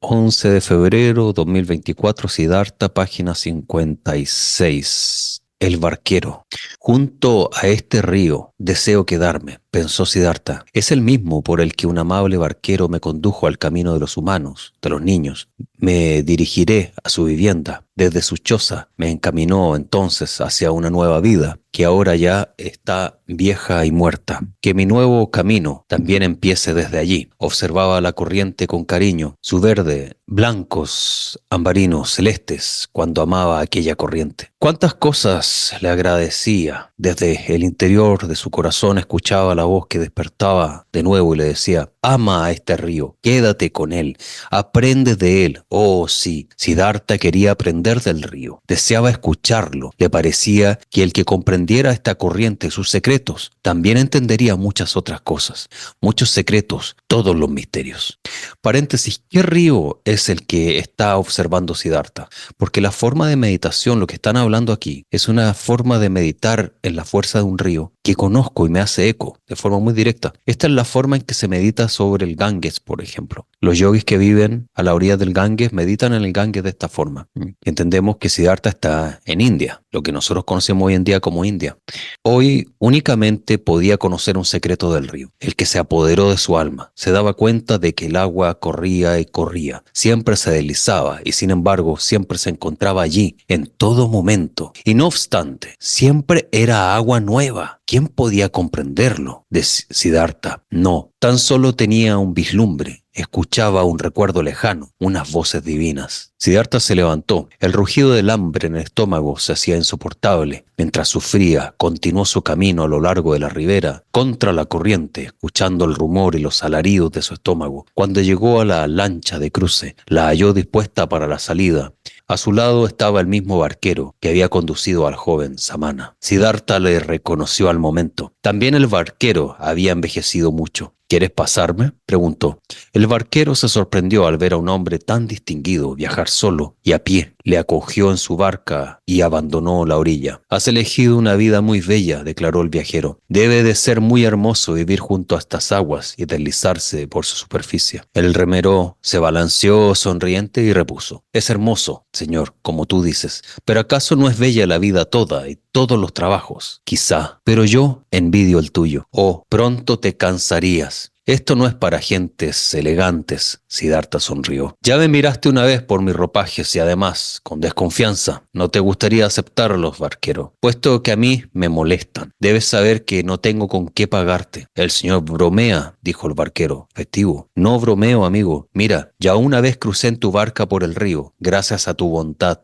11 de febrero 2024, Siddhartha, página 56. El barquero. Junto a este río deseo quedarme, pensó Siddhartha. Es el mismo por el que un amable barquero me condujo al camino de los humanos, de los niños. Me dirigiré a su vivienda. Desde su choza me encaminó entonces hacia una nueva vida, que ahora ya está vieja y muerta. Que mi nuevo camino también empiece desde allí. Observaba la corriente con cariño, su verde, blancos, ambarinos, celestes, cuando amaba aquella corriente. Cuántas cosas le agradecía. Desde el interior de su corazón escuchaba la voz que despertaba de nuevo y le decía: ama a este río, quédate con él, aprende de él. Oh, sí, Siddhartha quería aprender del río, deseaba escucharlo. Le parecía que el que comprendiera esta corriente, sus secretos, también entendería muchas otras cosas, muchos secretos, todos los misterios. Paréntesis, ¿qué río es el que está observando Siddhartha? Porque la forma de meditación, lo que están hablando aquí, es una forma de meditar en la fuerza de un río que conozco y me hace eco de forma muy directa. Esta es la forma en que se medita sobre el Ganges, por ejemplo. Los yogis que viven a la orilla del Ganges meditan en el Ganges de esta forma. Entendemos que Siddhartha está en India, lo que nosotros conocemos hoy en día como India. Hoy únicamente podía conocer un secreto del río, el que se apoderó de su alma. Se daba cuenta de que el agua corría y corría, siempre se deslizaba y sin embargo siempre se encontraba allí en todo momento. Y no obstante, siempre era agua nueva. ¿Quién podía comprenderlo? De Siddhartha. No, tan solo tenía un vislumbre. Escuchaba un recuerdo lejano, unas voces divinas. Siddhartha se levantó. El rugido del hambre en el estómago se hacía insoportable. Mientras sufría, continuó su camino a lo largo de la ribera, contra la corriente, escuchando el rumor y los alaridos de su estómago. Cuando llegó a la lancha de cruce, la halló dispuesta para la salida. A su lado estaba el mismo barquero que había conducido al joven Samana. Siddhartha le reconoció al momento. También el barquero había envejecido mucho. ¿Quieres pasarme?, preguntó. El barquero se sorprendió al ver a un hombre tan distinguido viajar solo y a pie. Le acogió en su barca y abandonó la orilla. Has elegido una vida muy bella, declaró el viajero. Debe de ser muy hermoso vivir junto a estas aguas y deslizarse por su superficie. El remero se balanceó sonriente y repuso: es hermoso, señor, como tú dices, pero ¿acaso no es bella la vida toda y todos los trabajos? Quizá, pero yo envidio el tuyo. Oh, pronto te cansarías. Esto no es para gentes elegantes. Siddhartha sonrió. Ya me miraste una vez por mis ropajes y además, con desconfianza. No te gustaría aceptarlos, barquero, puesto que a mí me molestan. Debes saber que no tengo con qué pagarte. El señor bromea, dijo el barquero, festivo. No bromeo, amigo. Mira, ya una vez crucé en tu barca por el río, gracias a tu bondad.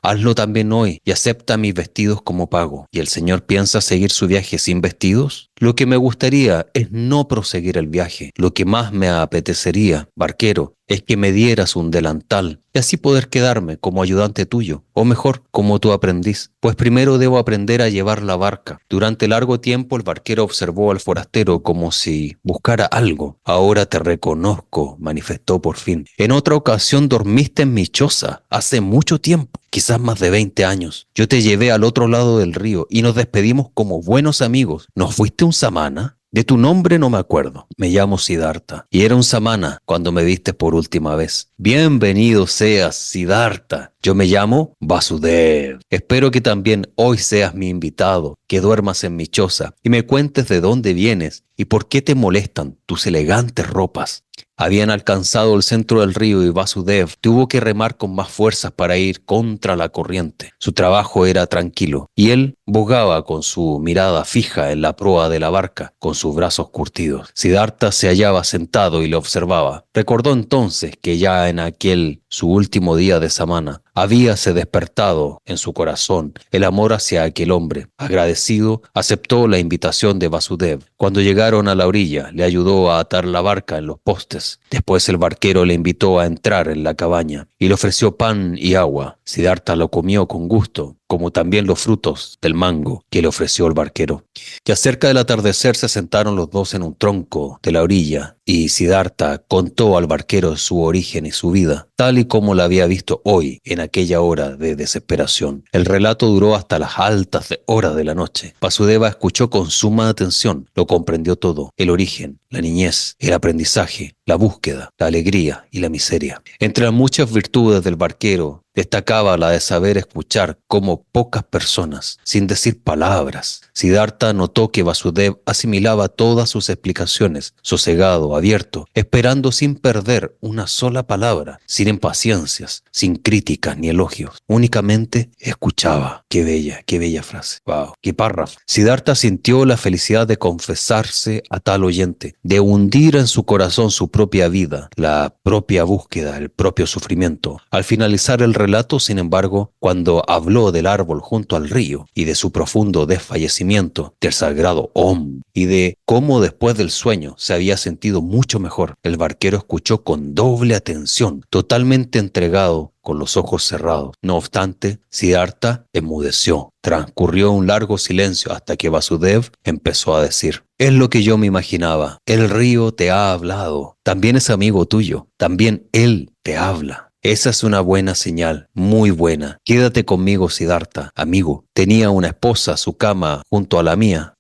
Hazlo también hoy y acepta mis vestidos como pago. ¿Y el señor piensa seguir su viaje sin vestidos? Lo que me gustaría es no proseguir el viaje. Lo que más me apetecería, barquero, es que me dieras un delantal y así poder quedarme como ayudante tuyo, o mejor, como tu aprendiz, pues primero debo aprender a llevar la barca. Durante largo tiempo el barquero observó al forastero como si buscara algo. Ahora te reconozco, manifestó por fin. En otra ocasión dormiste en mi choza, hace mucho tiempo, quizás más de 20 años. Yo te llevé al otro lado del río y nos despedimos como buenos amigos. ¿No fuiste un samana? De tu nombre no me acuerdo. Me llamo Siddhartha y era un samana cuando me viste por última vez. Bienvenido seas, Siddhartha. Yo me llamo Vasudev. Espero que también hoy seas mi invitado, que duermas en mi choza y me cuentes de dónde vienes y por qué te molestan tus elegantes ropas. Habían alcanzado el centro del río y Vasudev tuvo que remar con más fuerzas para ir contra la corriente. Su trabajo era tranquilo y él bogaba con su mirada fija en la proa de la barca, con sus brazos curtidos. Siddhartha se hallaba sentado y le observaba. Recordó entonces que ya en aquel su último día de samana habíase despertado en su corazón el amor hacia aquel hombre. Agradecido, aceptó la invitación de Vasudev. Cuando llegaron a la orilla, le ayudó a atar la barca en los postes. Después el barquero le invitó a entrar en la cabaña y le ofreció pan y agua. Siddhartha lo comió con gusto, como también los frutos del mango que le ofreció el barquero. Ya cerca del atardecer se sentaron los dos en un tronco de la orilla y Siddhartha contó al barquero su origen y su vida, tal y como la había visto hoy en aquella hora de desesperación. El relato duró hasta las altas horas de la noche. Vasudeva escuchó con suma atención, lo comprendió todo: el origen, la niñez, el aprendizaje, la búsqueda, la alegría y la miseria. Entre las muchas virtudes del barquero, destacaba la de saber escuchar como pocas personas, sin decir palabras. Siddhartha notó que Vasudev asimilaba todas sus explicaciones, sosegado, abierto, esperando sin perder una sola palabra, sin impaciencias, sin críticas ni elogios. Únicamente escuchaba. Qué bella frase. Wow, qué párrafo. Siddhartha sintió la felicidad de confesarse a tal oyente, de hundir en su corazón su propia vida, la propia búsqueda, el propio sufrimiento. Al finalizar el relato, sin embargo, cuando habló del árbol junto al río y de su profundo desfallecimiento, del sagrado Om y de cómo después del sueño se había sentido mucho mejor, el barquero escuchó con doble atención, totalmente entregado, con los ojos cerrados. No obstante, Siddhartha enmudeció. Transcurrió un largo silencio hasta que Vasudev empezó a decir: es lo que yo me imaginaba. El río te ha hablado. También es amigo tuyo. También él te habla. Esa es una buena señal, muy buena. Quédate conmigo, Siddhartha, amigo. Tenía una esposa, su cama junto a la mía.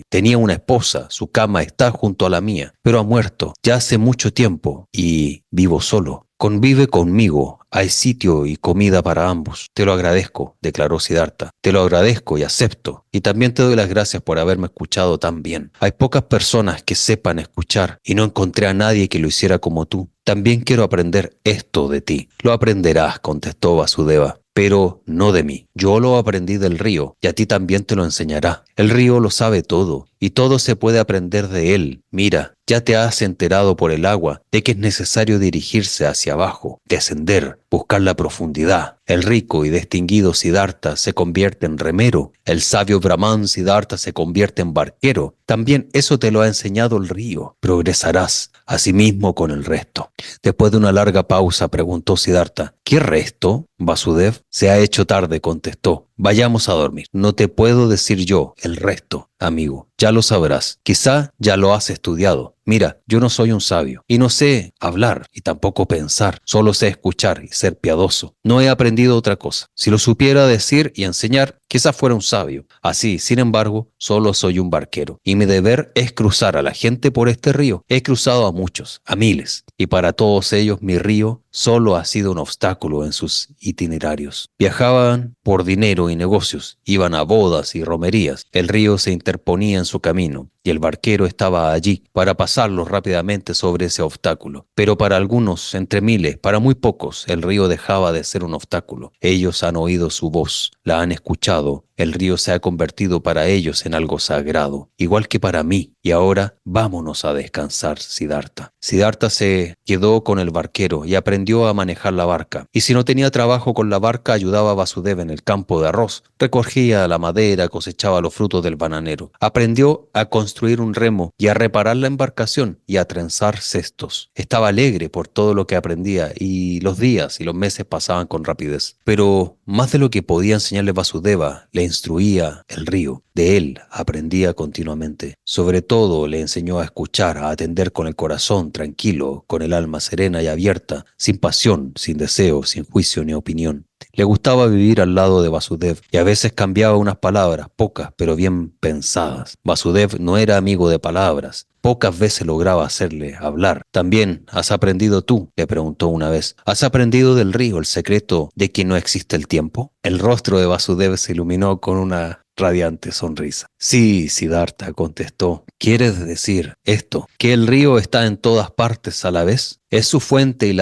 Tenía una esposa, su cama está junto a la mía, pero ha muerto ya hace mucho tiempo y vivo solo. Convive conmigo, hay sitio y comida para ambos. Te lo agradezco, declaró Siddhartha. Te lo agradezco y acepto. Y también te doy las gracias por haberme escuchado tan bien. Hay pocas personas que sepan escuchar y no encontré a nadie que lo hiciera como tú. También quiero aprender esto de ti. Lo aprenderás, contestó Vasudeva. Pero no de mí. Yo lo aprendí del río y a ti también te lo enseñará. El río lo sabe todo y todo se puede aprender de él. Mira, ya te has enterado por el agua de que es necesario dirigirse hacia abajo, descender, buscar la profundidad. El rico y distinguido Siddhartha se convierte en remero. El sabio Brahman Siddhartha se convierte en barquero. También eso te lo ha enseñado el río. Progresarás asimismo con el resto. Después de una larga pausa preguntó Siddhartha: ¿qué resto? Vasudev: se ha hecho tarde, contestó. Vayamos a dormir. No te puedo decir yo el resto, amigo. Ya lo sabrás. Quizá ya lo has estudiado. Mira, yo no soy un sabio y no sé hablar y tampoco pensar. Solo sé escuchar y ser piadoso. No he aprendido otra cosa. Si lo supiera decir y enseñar, quizá fuera un sabio. Así, sin embargo, solo soy un barquero y mi deber es cruzar a la gente por este río. He cruzado a muchos, a miles, y para todos ellos mi río solo ha sido un obstáculo en sus itinerarios. Viajaban por dinero y negocios, iban a bodas y romerías. El río se interponía en su camino y el barquero estaba allí para pasarlos rápidamente sobre ese obstáculo. Pero para algunos, entre miles, para muy pocos, el río dejaba de ser un obstáculo. Ellos han oído su voz, la han escuchado. El río se ha convertido para ellos en algo sagrado, igual que para mí. Y ahora vámonos a descansar, Siddhartha. Siddhartha se quedó con el barquero y aprendió a manejar la barca. Y si no tenía trabajo con la barca, ayudaba a Vasudeva en el campo de arroz. Recogía la madera, cosechaba los frutos del bananero. Aprendió a construir un remo y a reparar la embarcación y a trenzar cestos. Estaba alegre por todo lo que aprendía y los días y los meses pasaban con rapidez. Pero más de lo que podía enseñarle Vasudeva, le instruía el río. De él aprendía continuamente. Sobre todo le enseñó a escuchar, a atender con el corazón tranquilo, con el alma serena y abierta, sin pasión, sin deseo, sin juicio ni opinión. Le gustaba vivir al lado de Vasudev y a veces cambiaba unas palabras, pocas pero bien pensadas. Vasudev no era amigo de palabras. Pocas veces lograba hacerle hablar. ¿También has aprendido tú?, le preguntó una vez. ¿Has aprendido del río el secreto de que no existe el tiempo? El rostro de Vasudev se iluminó con una radiante sonrisa. Sí, Siddhartha, contestó. ¿Quieres decir esto? ¿Que el río está en todas partes a la vez? Es su fuente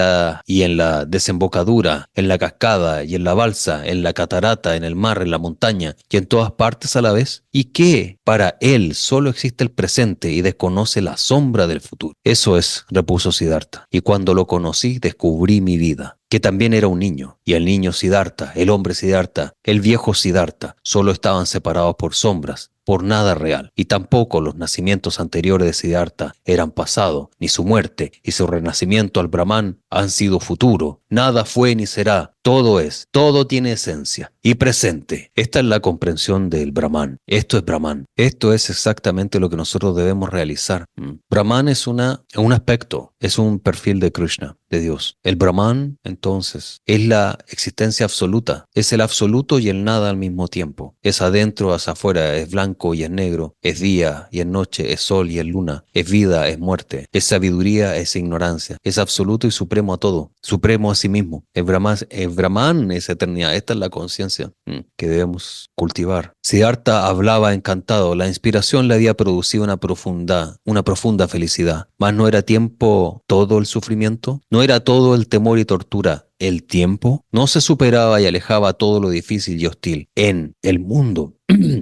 y en la desembocadura, en la cascada y en la balsa, en la catarata, en el mar, en la montaña y en todas partes a la vez. ¿Y qué? Para él solo existe el presente y desconoce la sombra del futuro. Eso es, repuso Siddhartha. Y cuando lo conocí, descubrí mi vida, que también era un niño, y el niño Siddhartha, el hombre Siddhartha, el viejo Siddhartha, solo estaban separados por sombras, por nada real, y tampoco los nacimientos anteriores de Siddhartha eran pasado, ni su muerte y su renacimiento al Brahman han sido futuro, Nada fue ni será. Todo es, todo tiene esencia y presente. Esta es la comprensión del Brahman. Esto es Brahman. Esto es exactamente lo que nosotros debemos realizar. Brahman es un aspecto, es un perfil de Krishna, de Dios. El Brahman, entonces, es la existencia absoluta. Es el absoluto y el nada al mismo tiempo. Es adentro, hacia afuera, es blanco y es negro, es día y es noche, es sol y es luna, es vida, es muerte, es sabiduría, es ignorancia, es absoluto y supremo a todo, supremo a sí mismo. El Brahman es eternidad. Esta es la conciencia que debemos cultivar. Siddhartha hablaba encantado. La inspiración le había producido una profunda felicidad. Mas no era tiempo todo el sufrimiento, no era todo el temor y tortura. El tiempo no se superaba y alejaba todo lo difícil y hostil en el mundo.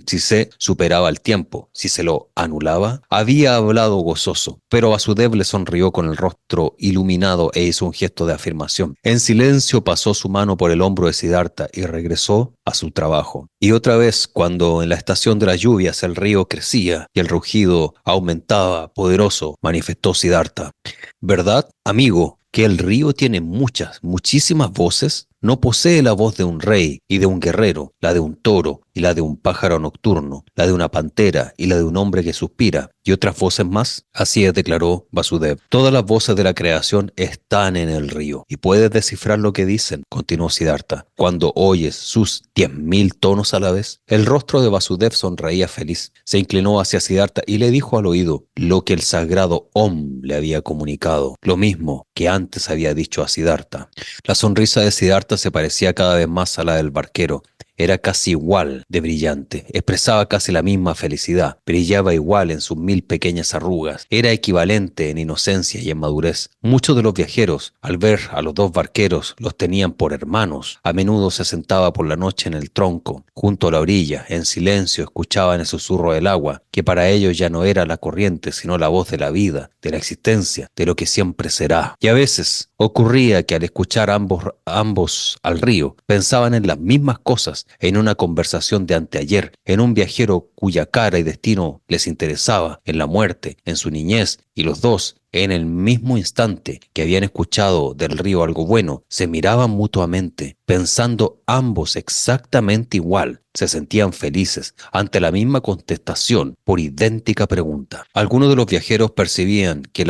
Si se superaba el tiempo, si se lo anulaba, había hablado gozoso, pero Vasudev le sonrió con el rostro iluminado e hizo un gesto de afirmación. En silencio pasó su mano por el hombro de Siddhartha y regresó a su trabajo. Y otra vez, cuando en la estación de las lluvias el río crecía y el rugido aumentaba poderoso, manifestó Siddhartha: ¿verdad, amigo, que el río tiene muchísimas voces? No posee la voz de un rey y de un guerrero, la de un toro y la de un pájaro nocturno, la de una pantera y la de un hombre que suspira, y otras voces más. Así es, declaró Vasudev. Todas las voces de la creación están en el río. ¿Y puedes descifrar lo que dicen?, continuó Siddhartha, cuando oyes sus 10.000 tonos a la vez. El rostro de Vasudev sonreía feliz. Se inclinó hacia Siddhartha y le dijo al oído lo que el sagrado Om le había comunicado, lo mismo que antes había dicho a Siddhartha. La sonrisa de Siddhartha se parecía cada vez más a la del barquero. Era casi igual de brillante, expresaba casi la misma felicidad, brillaba igual en sus 1.000 pequeñas arrugas, era equivalente en inocencia y en madurez. Muchos de los viajeros, al ver a los dos barqueros, los tenían por hermanos. A menudo se sentaba por la noche en el tronco, junto a la orilla, en silencio escuchaban el susurro del agua, que para ellos ya no era la corriente, sino la voz de la vida, de la existencia, de lo que siempre será. Y a veces ocurría que al escuchar ambos al río, pensaban en las mismas cosas, en una conversación de anteayer, en un viajero cuya cara y destino les interesaba, en la muerte, en su niñez, y los dos, en el mismo instante que habían escuchado del río algo bueno, se miraban mutuamente, pensando ambos exactamente igual. Se sentían felices ante la misma contestación por idéntica pregunta. Algunos de los viajeros percibían que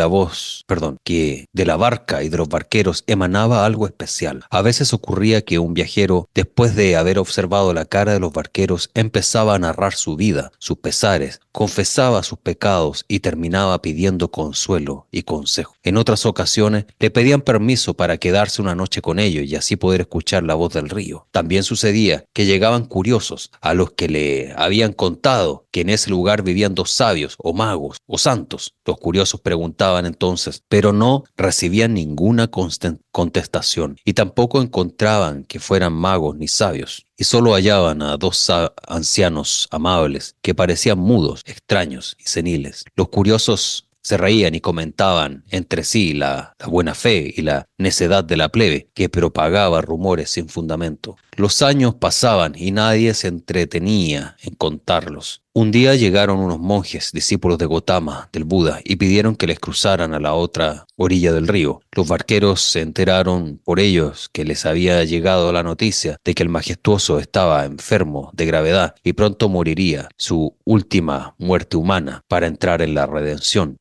que de la barca y de los barqueros emanaba algo especial. A veces ocurría que un viajero, después de haber observado la cara de los barqueros, empezaba a narrar su vida, sus pesares, confesaba sus pecados y terminaba pidiendo consuelo y consejo. En otras ocasiones le pedían permiso para quedarse una noche con ellos y así poder escuchar la voz del río. También sucedía que llegaban curiosos a los que le habían contado que en ese lugar vivían dos sabios o magos o santos. Los curiosos preguntaban entonces, pero no recibían ninguna contestación y tampoco encontraban que fueran magos ni sabios. Y solo hallaban a dos ancianos amables que parecían mudos, extraños y seniles. Los curiosos se reían y comentaban entre sí la buena fe y la necedad de la plebe, que propagaba rumores sin fundamento. Los años pasaban y nadie se entretenía en contarlos. Un día llegaron unos monjes, discípulos de Gotama, del Buda, y pidieron que les cruzaran a la otra orilla del río. Los barqueros se enteraron por ellos que les había llegado la noticia de que el majestuoso estaba enfermo de gravedad y pronto moriría, su última muerte humana, para entrar en la redención.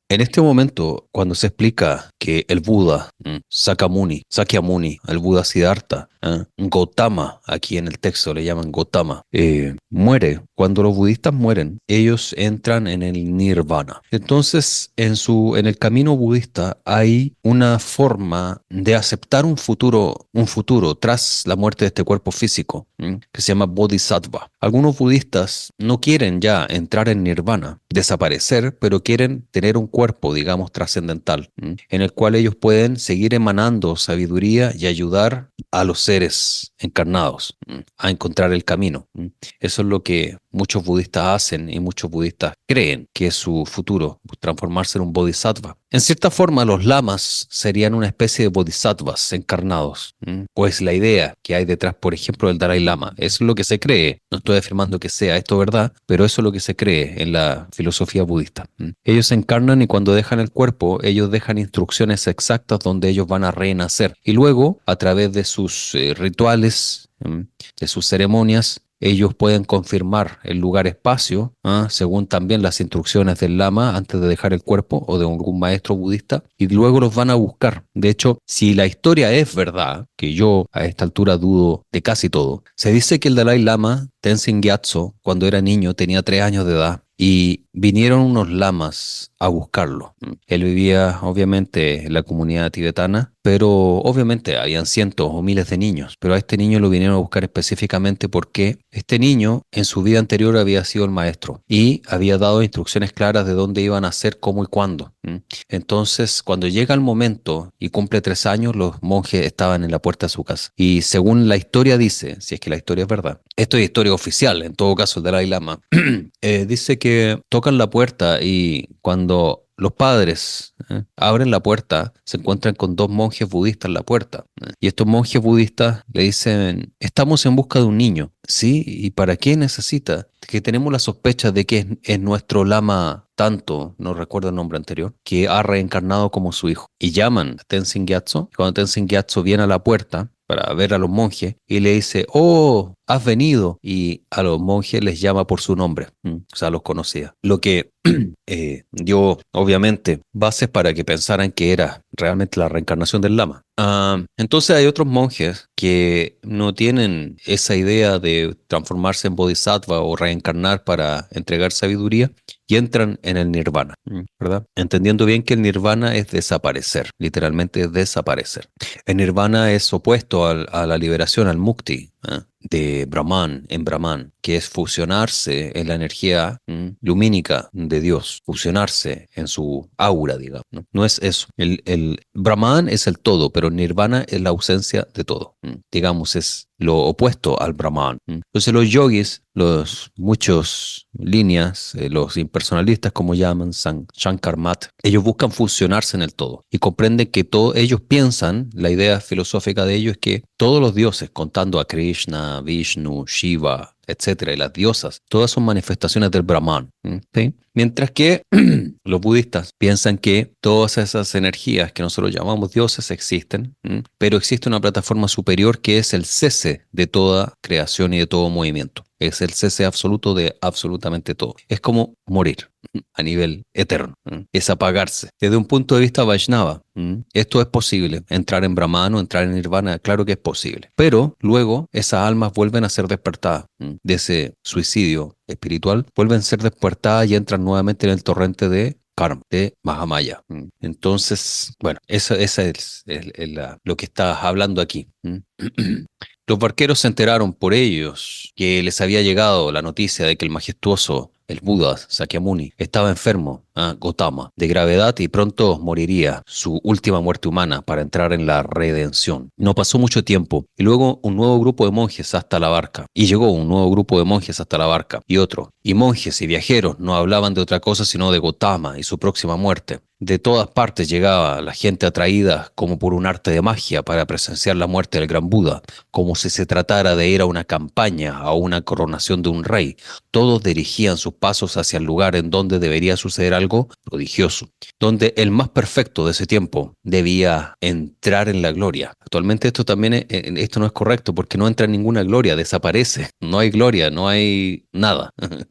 En este momento, cuando se explica que el Buda, Sakyamuni, el Buda Siddhartha, Gotama, aquí en el texto le llaman Gotama, muere. Cuando los budistas mueren, ellos entran en el nirvana. Entonces, en el camino budista hay una forma de aceptar un futuro tras la muerte de este cuerpo físico, que se llama bodhisattva. Algunos budistas no quieren ya entrar en nirvana, desaparecer, pero quieren tener un cuerpo, digamos, trascendental, en el cual ellos pueden seguir emanando sabiduría y ayudar a los seres encarnados a encontrar el camino. Eso es lo que muchos budistas budistas hacen y muchos budistas creen que es su futuro, transformarse en un bodhisattva. En cierta forma, los lamas serían una especie de bodhisattvas encarnados. O es la idea que hay detrás, por ejemplo, del Dalai Lama. Eso es lo que se cree. No estoy afirmando que sea esto verdad, pero eso es lo que se cree en la filosofía budista. Ellos se encarnan y cuando dejan el cuerpo, ellos dejan instrucciones exactas donde ellos van a renacer. Y luego, a través de sus rituales, de sus ceremonias, ellos pueden confirmar el lugar-espacio, según también las instrucciones del lama antes de dejar el cuerpo o de algún maestro budista, y luego los van a buscar. De hecho, si la historia es verdad, que yo a esta altura dudo de casi todo, se dice que el Dalai Lama, Tenzin Gyatso, cuando era niño, tenía 3 años de edad, y vinieron unos lamas a buscarlo. Él vivía obviamente en la comunidad tibetana, pero obviamente habían cientos o miles de niños, pero a este niño lo vinieron a buscar específicamente porque este niño en su vida anterior había sido el maestro y había dado instrucciones claras de dónde iban a hacer, cómo y cuándo. Entonces, cuando llega el momento y cumple 3 años, los monjes estaban en la puerta de su casa. Y según la historia dice, si es que la historia es verdad, esto es historia oficial, en todo caso el Dalai Lama, dice que tocan la puerta y cuando los padres abren la puerta, se encuentran con 2 monjes budistas en la puerta. Y estos monjes budistas le dicen, estamos en busca de un niño. ¿Sí? ¿Y para qué necesita? Que tenemos la sospecha de que es nuestro lama tanto, no recuerdo el nombre anterior, que ha reencarnado como su hijo. Y llaman a Tenzin Gyatso. Cuando Tenzin Gyatso viene a la puerta para ver a los monjes y le dice, oh, has venido. Y a los monjes les llama por su nombre. O sea, los conocía. Lo que dio, obviamente, bases para que pensaran que era realmente la reencarnación del lama. Entonces hay otros monjes que no tienen esa idea de transformarse en bodhisattva o reencarnar para entregar sabiduría y entran en el nirvana, ¿verdad? Entendiendo bien que el nirvana es desaparecer, literalmente es desaparecer. El nirvana es opuesto a la liberación, al mukti, de Brahman, en Brahman, que es fusionarse en la energía lumínica de Dios, fusionarse en su aura, digamos. No es eso. El Brahman es el todo, pero Nirvana es la ausencia de todo. Digamos, es lo opuesto al Brahman. Entonces los yogis, los muchos líneas, los impersonalistas como llaman, Shankar Mat, ellos buscan fusionarse en el todo y comprenden que ellos piensan, la idea filosófica de ellos es que todos los dioses, contando a Krishna, Vishnu, Shiva, etcétera, y las diosas, todas son manifestaciones del Brahman. ¿Sí? Mientras que los budistas piensan que todas esas energías que nosotros llamamos dioses existen, pero existe una plataforma superior que es el cese de toda creación y de todo movimiento. Es el cese absoluto de absolutamente todo. Es como morir a nivel eterno. Es apagarse. Desde un punto de vista Vaishnava, esto es posible. Entrar en Brahman o entrar en Nirvana, claro que es posible. Pero luego esas almas vuelven a ser despertadas de ese suicidio espiritual, vuelven a ser despertadas y entran nuevamente en el torrente de karma, de Mahamaya. Entonces, bueno, eso es lo que estás hablando aquí. Los barqueros se enteraron por ellos que les había llegado la noticia de que el majestuoso, el Buda Sakyamuni, estaba enfermo, Gautama, de gravedad y pronto moriría su última muerte humana para entrar en la redención. No pasó mucho tiempo y luego un nuevo grupo de monjes hasta la barca. Y llegó un nuevo grupo de monjes hasta la barca y otro. Y monjes y viajeros no hablaban de otra cosa sino de Gautama y su próxima muerte. De todas partes llegaba la gente atraída como por un arte de magia para presenciar la muerte del gran Buda, como si se tratara de ir a una campaña o una coronación de un rey. Todos dirigían sus pasos hacia el lugar en donde debería suceder algo prodigioso, donde el más perfecto de ese tiempo debía entrar en la gloria. Actualmente esto también esto no es correcto porque no entra en ninguna gloria, desaparece. No hay gloria, no hay nada.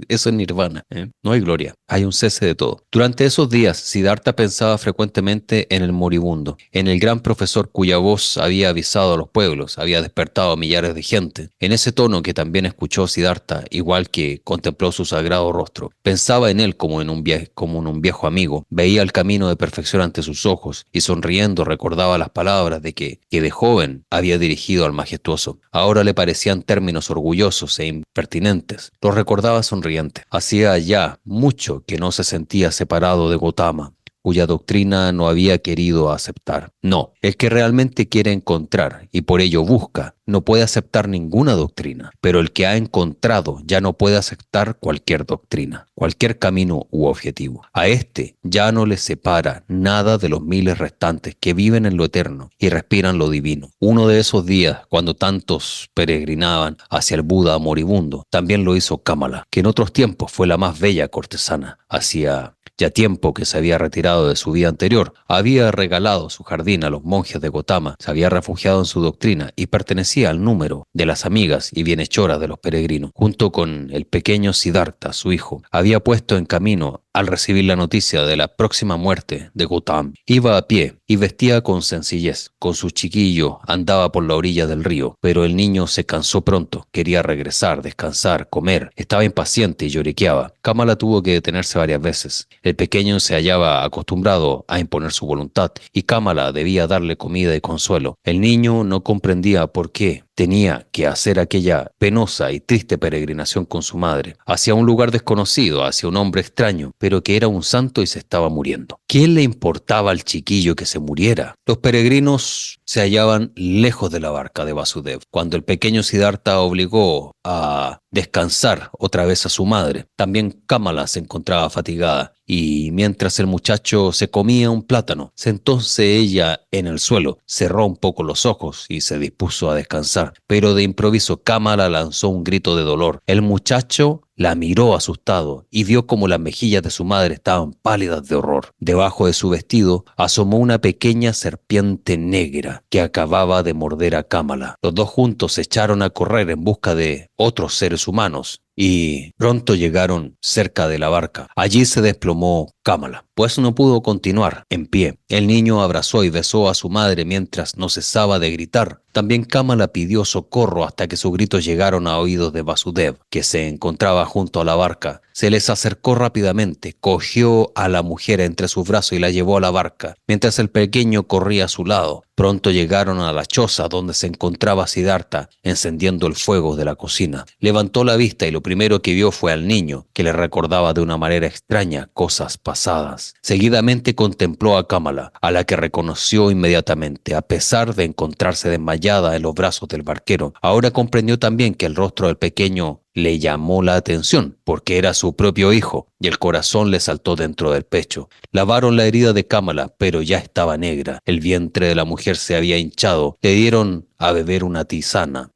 Eso es nirvana. No hay gloria, hay un cese de todo. Durante esos días, Siddhartha pensaba frecuentemente en el moribundo, en el gran profesor cuya voz había avisado a los pueblos, había despertado a millares de gente. En ese tono que también escuchó Siddhartha, igual que contempló su sagrado rostro. Pensaba en él como en un viejo amigo. Veía el camino de perfección ante sus ojos y sonriendo recordaba las palabras de que de joven había dirigido al majestuoso. Ahora le parecían términos orgullosos e impertinentes. Los recordaba sonriente. Hacía ya mucho que no se sentía separado de Gautama. cuya doctrina no había querido aceptar. No, el que realmente quiere encontrar y por ello busca, no puede aceptar ninguna doctrina, pero el que ha encontrado ya no puede aceptar cualquier doctrina, cualquier camino u objetivo. A este ya no le separa nada de los miles restantes que viven en lo eterno y respiran lo divino. Uno de esos días, cuando tantos peregrinaban hacia el Buda moribundo, también lo hizo Kamala, que en otros tiempos fue la más bella cortesana. Hacía ya tiempo que se había retirado de su vida anterior, había regalado su jardín a los monjes de Gotama, se había refugiado en su doctrina y pertenecía al número de las amigas y bienhechoras de los peregrinos. Junto con el pequeño Siddhartha, su hijo, había puesto en camino al recibir la noticia de la próxima muerte de Gautam. Iba a pie y vestía con sencillez. Con su chiquillo andaba por la orilla del río, pero el niño se cansó pronto. Quería regresar, descansar, comer. Estaba impaciente y lloriqueaba. Kamala tuvo que detenerse varias veces. El pequeño se hallaba acostumbrado a imponer su voluntad y Kamala debía darle comida y consuelo. El niño no comprendía por qué tenía que hacer aquella penosa y triste peregrinación con su madre, hacia un lugar desconocido, hacia un hombre extraño, pero que era un santo y se estaba muriendo. ¿Qué le importaba al chiquillo que se muriera? Los peregrinos se hallaban lejos de la barca de Vasudev, cuando el pequeño Siddhartha obligó a descansar otra vez a su madre. También Kamala se encontraba fatigada y mientras el muchacho se comía un plátano, sentóse ella en el suelo, cerró un poco los ojos y se dispuso a descansar. Pero de improviso Kamala lanzó un grito de dolor. El muchacho la miró asustado y vio como las mejillas de su madre estaban pálidas de horror. Debajo de su vestido asomó una pequeña serpiente negra que acababa de morder a Kamala. Los dos juntos se echaron a correr en busca de otros seres humanos y pronto llegaron cerca de la barca. Allí se desplomó Kamala, pues no pudo continuar en pie. El niño abrazó y besó a su madre mientras no cesaba de gritar. También Kamala pidió socorro hasta que sus gritos llegaron a oídos de Vasudev, que se encontraba junto a la barca. Se les acercó rápidamente, cogió a la mujer entre sus brazos y la llevó a la barca, mientras el pequeño corría a su lado. Pronto llegaron a la choza donde se encontraba Siddhartha, encendiendo el fuego de la cocina. Levantó la vista y lo primero que vio fue al niño, que le recordaba de una manera extraña cosas pasadas. Seguidamente contempló a Kamala, a la que reconoció inmediatamente, a pesar de encontrarse desmayada en los brazos del barquero. Ahora comprendió también que el rostro del pequeño le llamó la atención, porque era su propio hijo, y el corazón le saltó dentro del pecho. Lavaron la herida de Kamala, pero ya estaba negra. El vientre de la mujer se había hinchado. Le dieron a beber una tisana.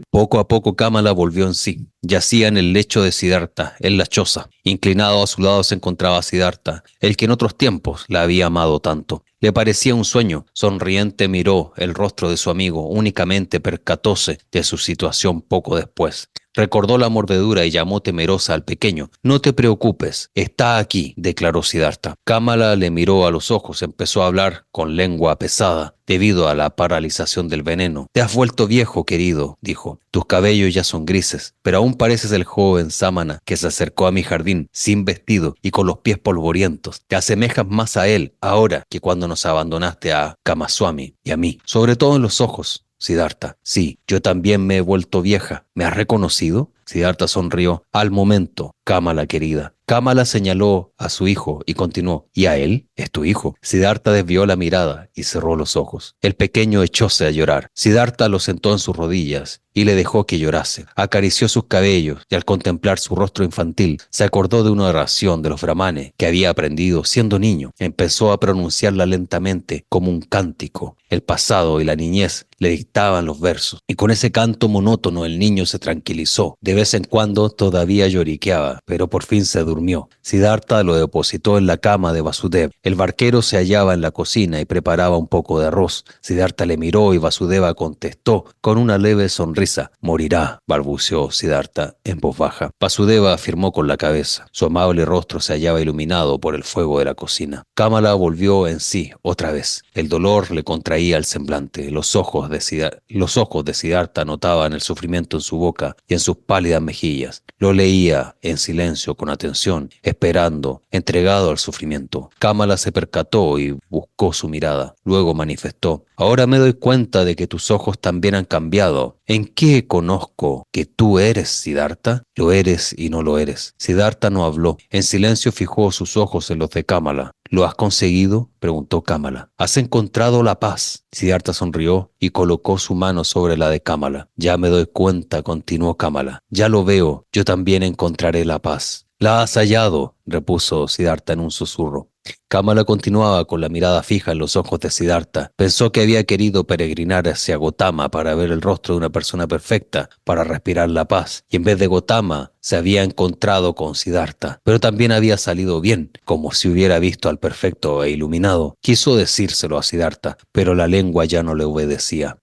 Poco a poco Kamala volvió en sí. Yacía en el lecho de Siddhartha, en la choza. Inclinado a su lado se encontraba Siddhartha, el que en otros tiempos la había amado tanto. Le parecía un sueño. Sonriente miró el rostro de su amigo, únicamente percatóse de su situación poco después. Recordó la mordedura y llamó temerosa al pequeño. No te preocupes, está aquí, declaró Siddhartha. Kamala le miró a los ojos, empezó a hablar con lengua pesada debido a la paralización del veneno. Te has vuelto viejo, querido, dijo. Tus cabellos ya son grises, pero aún pareces el joven Samana que se acercó a mi jardín sin vestido y con los pies polvorientos. Te asemejas más a él ahora que cuando nos abandonaste a Kamaswami y a mí, sobre todo en los ojos. Siddhartha, sí, yo también me he vuelto vieja. ¿Me has reconocido? Siddhartha sonrió. Al momento, Kamala querida. Kamala señaló a su hijo y continuó. ¿Y a él? ¿Es tu hijo? Siddhartha desvió la mirada y cerró los ojos. El pequeño echóse a llorar. Siddhartha lo sentó en sus rodillas y le dejó que llorase. Acarició sus cabellos y al contemplar su rostro infantil, se acordó de una oración de los brahmanes que había aprendido siendo niño. Empezó a pronunciarla lentamente como un cántico. El pasado y la niñez le dictaban los versos y con ese canto monótono el niño se tranquilizó. De vez en cuando todavía lloriqueaba, pero por fin se durmió. Siddhartha lo depositó en la cama de Vasudev. El barquero se hallaba en la cocina y preparaba un poco de arroz. Siddhartha le miró y Vasudeva contestó con una leve sonrisa. Morirá, balbuceó Siddhartha en voz baja. Vasudeva afirmó con la cabeza. Su amable rostro se hallaba iluminado por el fuego de la cocina. Kamala volvió en sí otra vez. El dolor le contraía el semblante. Los ojos de Siddhartha notaban el sufrimiento en su boca y en sus pálidas mejillas. Lo leía en silencio, con atención, esperando, entregado al sufrimiento. Kamala se percató y buscó su mirada. Luego manifestó: ahora me doy cuenta de que tus ojos también han cambiado. ¿En qué conozco que tú eres Siddhartha? Lo eres y no lo eres. Siddhartha no habló. En silencio fijó sus ojos en los de Kamala. ¿Lo has conseguido?, preguntó Kamala. ¿Has encontrado la paz? Siddhartha sonrió y colocó su mano sobre la de Kamala. Ya me doy cuenta, continuó Kamala. Ya lo veo, yo también encontraré la paz. La has hallado, repuso Siddhartha en un susurro. Kamala continuaba con la mirada fija en los ojos de Siddhartha. Pensó que había querido peregrinar hacia Gotama para ver el rostro de una persona perfecta, para respirar la paz, y en vez de Gotama se había encontrado con Siddhartha. Pero también había salido bien, como si hubiera visto al perfecto e iluminado. Quiso decírselo a Siddhartha, pero la lengua ya no le obedecía.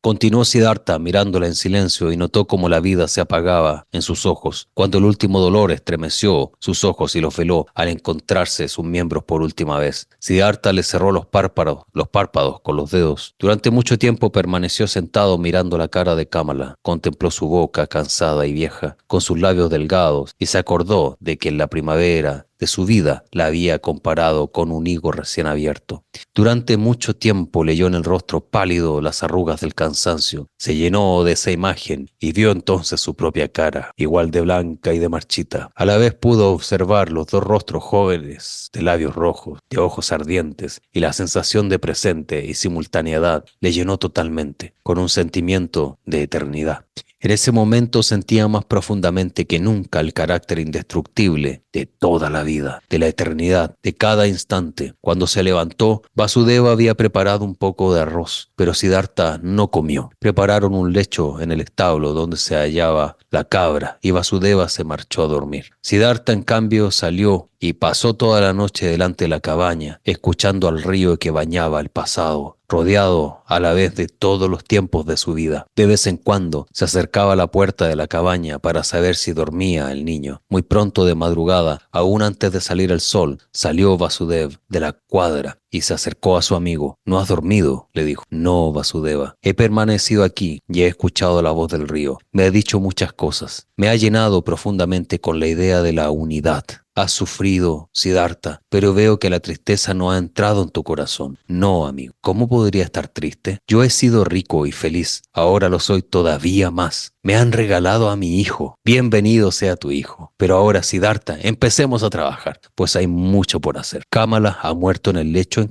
Continuó Siddhartha mirándola en silencio y notó cómo la vida se apagaba en sus ojos, cuando el último dolor estremeció sus ojos y los veló al encontrarse sus miembros por última vez. Siddhartha le cerró los párpados con los dedos. Durante mucho tiempo permaneció sentado mirando la cara de Kamala. Contempló su boca cansada y vieja, con sus labios delgados, y se acordó de que en la primavera de su vida la había comparado con un higo recién abierto. Durante mucho tiempo leyó en el rostro pálido las arrugas del cansancio. Se llenó de esa imagen y vio entonces su propia cara, igual de blanca y de marchita. A la vez pudo observar los dos rostros jóvenes, de labios rojos, de ojos ardientes, y la sensación de presente y simultaneidad le llenó totalmente, con un sentimiento de eternidad. En ese momento sentía más profundamente que nunca el carácter indestructible de toda la vida, de la eternidad, de cada instante. Cuando se levantó, Vasudeva había preparado un poco de arroz, pero Siddhartha no comió. Prepararon un lecho en el establo donde se hallaba la cabra y Vasudeva se marchó a dormir. Siddhartha, en cambio, salió y pasó toda la noche delante de la cabaña, escuchando al río que bañaba el pasado, rodeado a la vez de todos los tiempos de su vida. De vez en cuando se acercaba a la puerta de la cabaña para saber si dormía el niño. Muy pronto de madrugada, aún antes de salir el sol, salió Vasudev de la cuadra y se acercó a su amigo. ¿No has dormido?, le dijo. No, Vasudeva. He permanecido aquí y he escuchado la voz del río. Me ha dicho muchas cosas. Me ha llenado profundamente con la idea de la unidad. Has sufrido, Siddhartha, pero veo que la tristeza no ha entrado en tu corazón. No, amigo. ¿Cómo podría estar triste? Yo he sido rico y feliz. Ahora lo soy todavía más. Me han regalado a mi hijo. Bienvenido sea tu hijo. Pero ahora, Siddhartha, empecemos a trabajar, pues hay mucho por hacer. Kamala ha muerto en el lecho en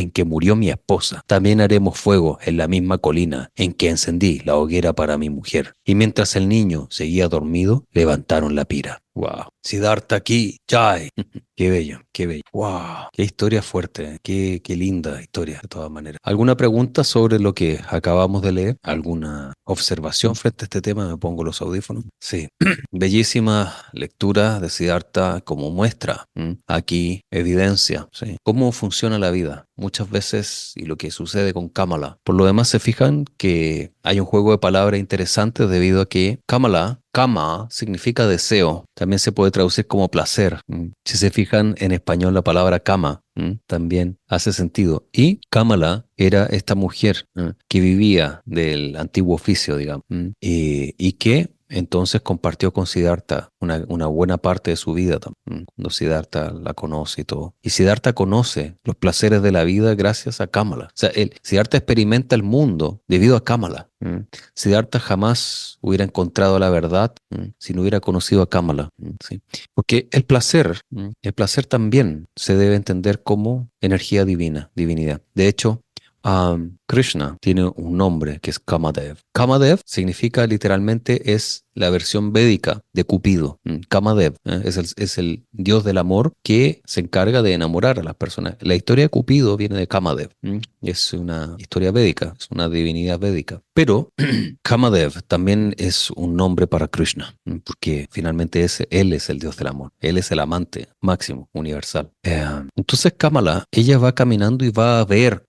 que murió mi esposa. También haremos fuego en la misma colina en que encendí la hoguera para mi mujer. Y mientras el niño seguía dormido, levantaron la pira. Wow. Siddhartha aquí, Jai. Qué bello, qué bello. Wow. Qué historia fuerte, qué linda historia, de todas maneras. ¿Alguna pregunta sobre lo que acabamos de leer? ¿Alguna observación frente a este tema? Me pongo los audífonos. Sí. Bellísima lectura de Siddhartha como muestra aquí evidencia, ¿sí?, cómo funciona la vida muchas veces y lo que sucede con Kamala. Por lo demás, se fijan que hay un juego de palabras interesante debido a que Kamala, Kama significa deseo, también se puede traducir como placer. Si se fijan en español, la palabra kama también hace sentido. Y Kamala era esta mujer que vivía del antiguo oficio, digamos, y que entonces compartió con Siddhartha una buena parte de su vida también, cuando Siddhartha la conoce y todo. Y Siddhartha conoce los placeres de la vida gracias a Kamala. O sea, Siddhartha experimenta el mundo debido a Kamala. Siddhartha jamás hubiera encontrado la verdad si no hubiera conocido a Kamala. ¿Sí? Porque el placer también se debe entender como energía divina, divinidad. De hecho, Krishna tiene un nombre que es Kamadev. Kamadev significa literalmente es la versión védica de Cupido. Kamadev es el dios del amor que se encarga de enamorar a las personas. La historia de Cupido viene de Kamadev. Es una historia védica, es una divinidad védica. Pero Kamadev también es un nombre para Krishna, porque finalmente él es el dios del amor. Él es el amante máximo, universal. Entonces Kamala, ella va caminando y va a ver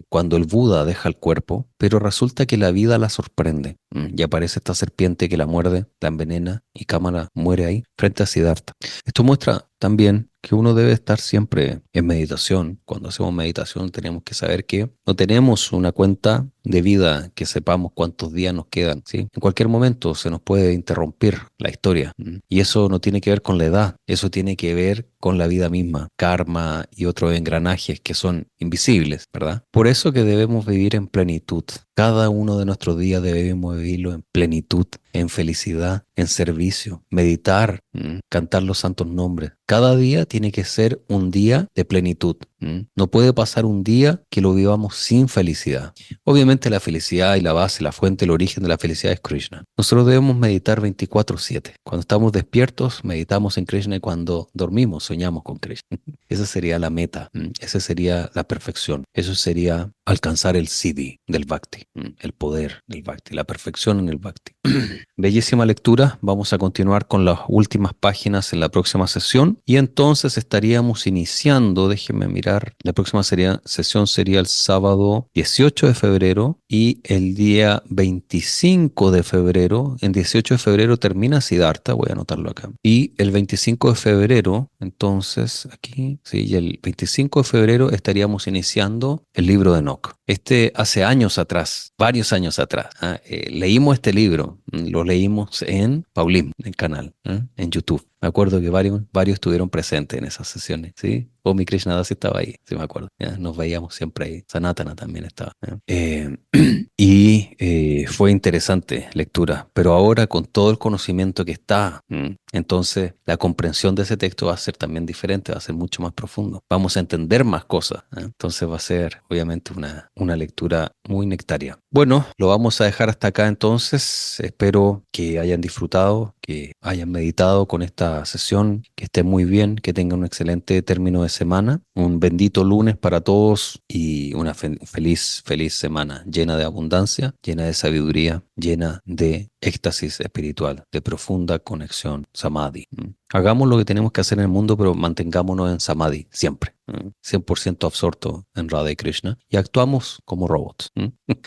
cuando el Buda deja el cuerpo, pero resulta que la vida la sorprende. Y aparece esta serpiente que la muerde, la envenena y Kamala muere ahí frente a Siddhartha. Esto muestra también que uno debe estar siempre en meditación. Cuando hacemos meditación tenemos que saber que no tenemos una cuenta de vida que sepamos cuántos días nos quedan, ¿sí? En cualquier momento se nos puede interrumpir la historia. Y eso no tiene que ver con la edad, eso tiene que ver con la vida misma, karma y otros engranajes que son invisibles, ¿verdad? Por eso que debemos vivir en plenitud, Cada uno de nuestros días debemos vivirlo en plenitud, en felicidad, en servicio, meditar, cantar los santos nombres. Cada día tiene que ser un día de plenitud. No puede pasar un día que lo vivamos sin felicidad. Obviamente la felicidad y la base, la fuente, el origen de la felicidad es Krishna. Nosotros debemos meditar 24/7. Cuando estamos despiertos, meditamos en Krishna y cuando dormimos, soñamos con Krishna. Esa sería la meta, esa sería la perfección. Eso sería alcanzar el siddhi del bhakti, el poder del bhakti, la perfección en el bhakti. Bellísima lectura. Vamos a continuar con las últimas páginas en la próxima sesión y entonces estaríamos iniciando, déjenme mirar, la próxima sesión sería el sábado 18 de febrero y el día 25 de febrero, en 18 de febrero termina Siddhartha, voy a anotarlo acá, y el 25 de febrero, entonces aquí, sí, y el 25 de febrero estaríamos iniciando el libro de Enoch. Hace años atrás, varios años atrás, leímos este libro, lo leímos en Paulim, en el canal, en YouTube. Me acuerdo que varios estuvieron presentes en esas sesiones, ¿sí? Omi Krishnadasi estaba ahí, sí me acuerdo. ¿Ya? Nos veíamos siempre ahí. Sanatana también estaba. ¿Ya? Fue interesante lectura, pero ahora con todo el conocimiento que está, entonces la comprensión de ese texto va a ser también diferente, va a ser mucho más profundo. Vamos a entender más cosas, entonces va a ser obviamente una lectura muy nectaria. Bueno, lo vamos a dejar hasta acá entonces. Espero que hayan disfrutado, que hayan meditado con esta sesión, que estén muy bien, que tengan un excelente término de semana, un bendito lunes para todos y una feliz semana llena de abundancia, llena de sabiduría, llena de éxtasis espiritual, de profunda conexión, samadhi. Hagamos lo que tenemos que hacer en el mundo, pero mantengámonos en samadhi siempre. 100% absorto en Radha y Krishna y actuamos como robots.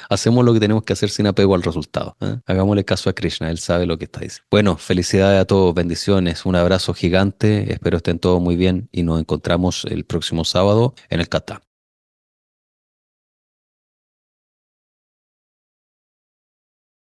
Hacemos lo que tenemos que hacer sin apego al resultado. Hagámosle caso a Krishna, él sabe lo que está diciendo. Bueno, felicidades a todos, bendiciones, un abrazo gigante, espero estén todos muy bien y nos encontramos el próximo sábado en el Kata.